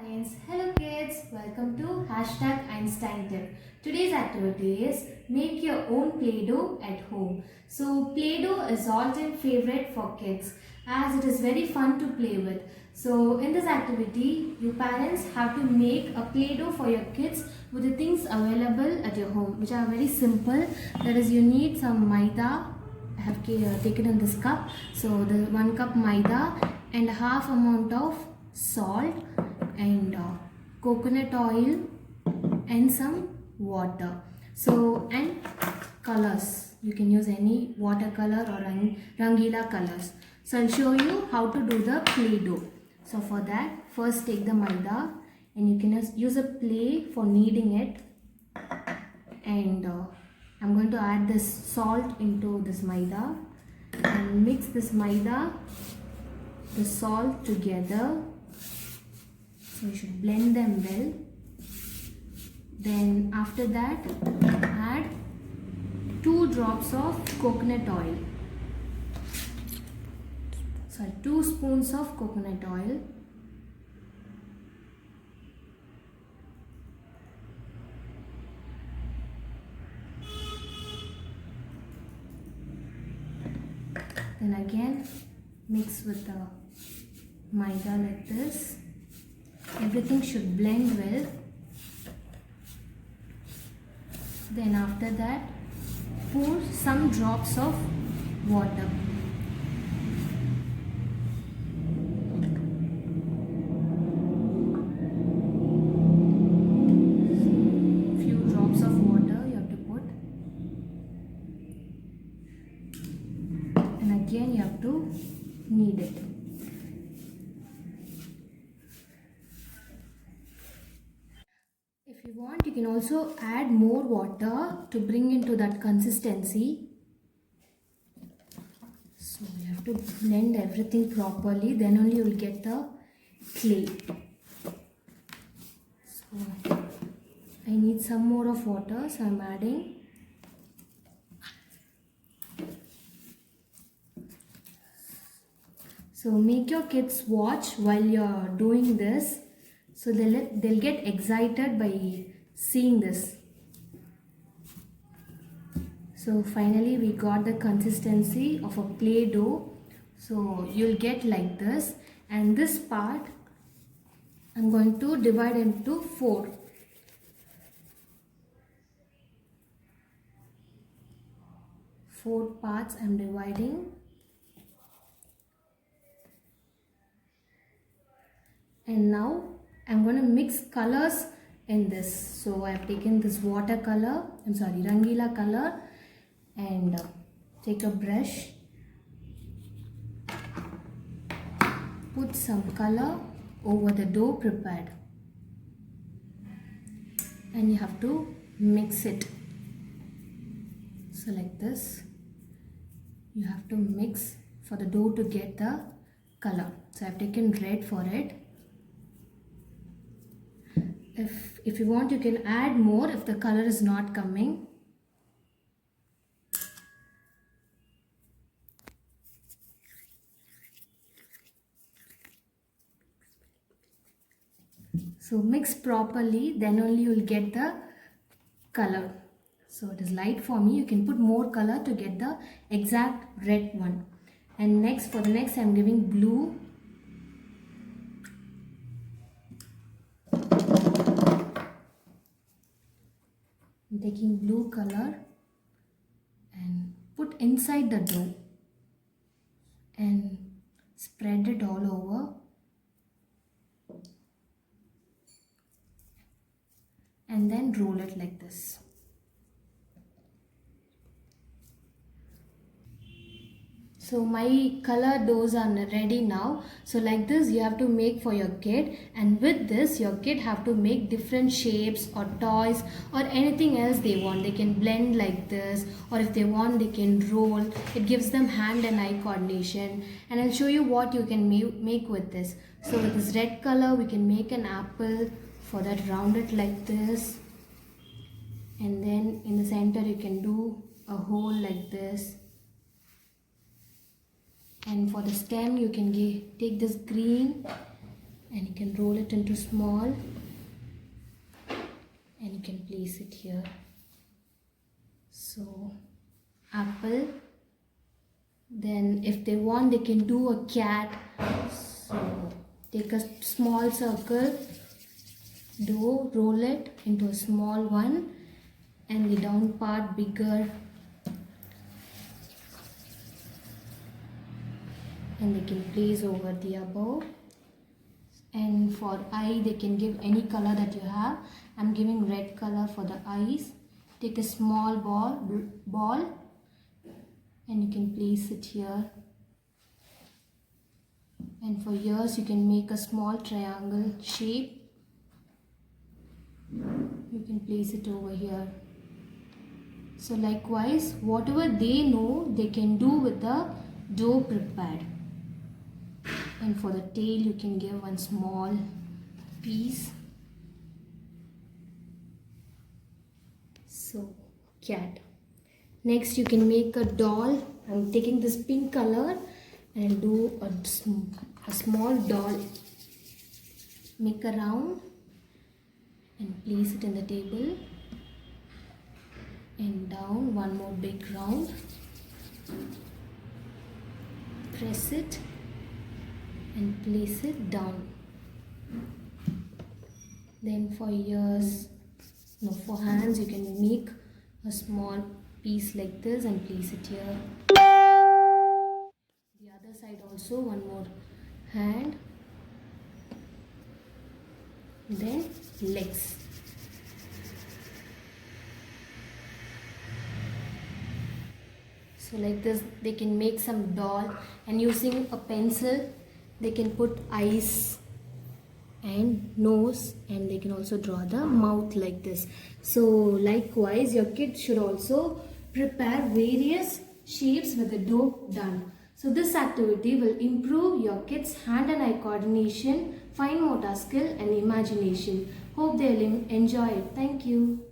parents, hello kids, welcome to hashtag Einstein Tip. Today's activity is make your own Play-Doh at home. So Play-Doh is all-time favorite for kids as it is very fun to play with. So in this activity, you parents have to make a Play-Doh for your kids with the things available at your home, which are very simple. That is, you need some maida. I have taken in this cup. So the 1 cup maida and half amount of salt and coconut oil and some water. So and colors, you can use any watercolor or rangila colors. So I'll show you how to do the Play-Doh. So for that, first take the maida and you can use a play for kneading it, and I'm going to add this salt into this maida and mix this maida, the salt together. So you should blend them well. Then after that, add 2 drops of coconut oil. Sorry, 2 spoons of coconut oil. Then again mix with the maida like this. Everything should blend well. Then after that, pour some drops of water. Few drops of water you have to put. And again you have to knead it. If you want, you can also add more water to bring into that consistency. So you have to blend everything properly, then only you will get the clay. So I need some more of water, so I'm adding. So make your kids watch while you're doing this, so they'll get excited by seeing this. So finally we got the consistency of a Play-Doh. So you'll get like this, and this part I'm going to divide into 4. Four parts I'm dividing. And now I'm going to mix colors in this. So I have taken this rangila color, and take a brush, put some color over the dough prepared, and you have to mix it. So like this, you have to mix for the dough to get the color. So I have taken red for it. If you want, you can add more if the color is not coming. So mix properly, then only you will get the color. So it is light for me. You can put more color to get the exact red one. And next, for the next, I am giving blue. I'm taking blue color and put inside the dough and spread it all over. And then roll it like this. So my color doughs are ready now. So like this you have to make for your kid, and with this your kid have to make different shapes or toys or anything else they want. They can blend like this, or if they want they can roll. It gives them hand and eye coordination, and I'll show you what you can make with this. So with this red color we can make an apple. For that, round it like this, and then in the center you can do a hole like this. And for the stem you can take this green and you can roll it into small and you can place it here. So apple, then if they want they can do a cat. So take a small circle, roll it into a small one and the down part bigger, and they can place over the above. And for eye they can give any color that you have. I'm giving red color for the eyes. Take a small ball and you can place it here. And for ears you can make a small triangle shape. You can place it over here. So likewise, whatever they know they can do with the dough prepared. And for the tail you can give one small piece. So cat. Next you can make a doll. I'm taking this pink color and do a small doll. Make a round and place it in the table. And down one more big round. Press it and place it down. Then for ears, no, for hands you can make a small piece like this and place it here. The other side also one more hand. Then legs. So like this they can make some doll, and using a pencil they can put eyes and nose, and they can also draw the mouth like this. So likewise your kids should also prepare various shapes with the dough done. So this activity will improve your kids' hand and eye coordination, fine motor skill and imagination. Hope they will enjoy it. Thank you.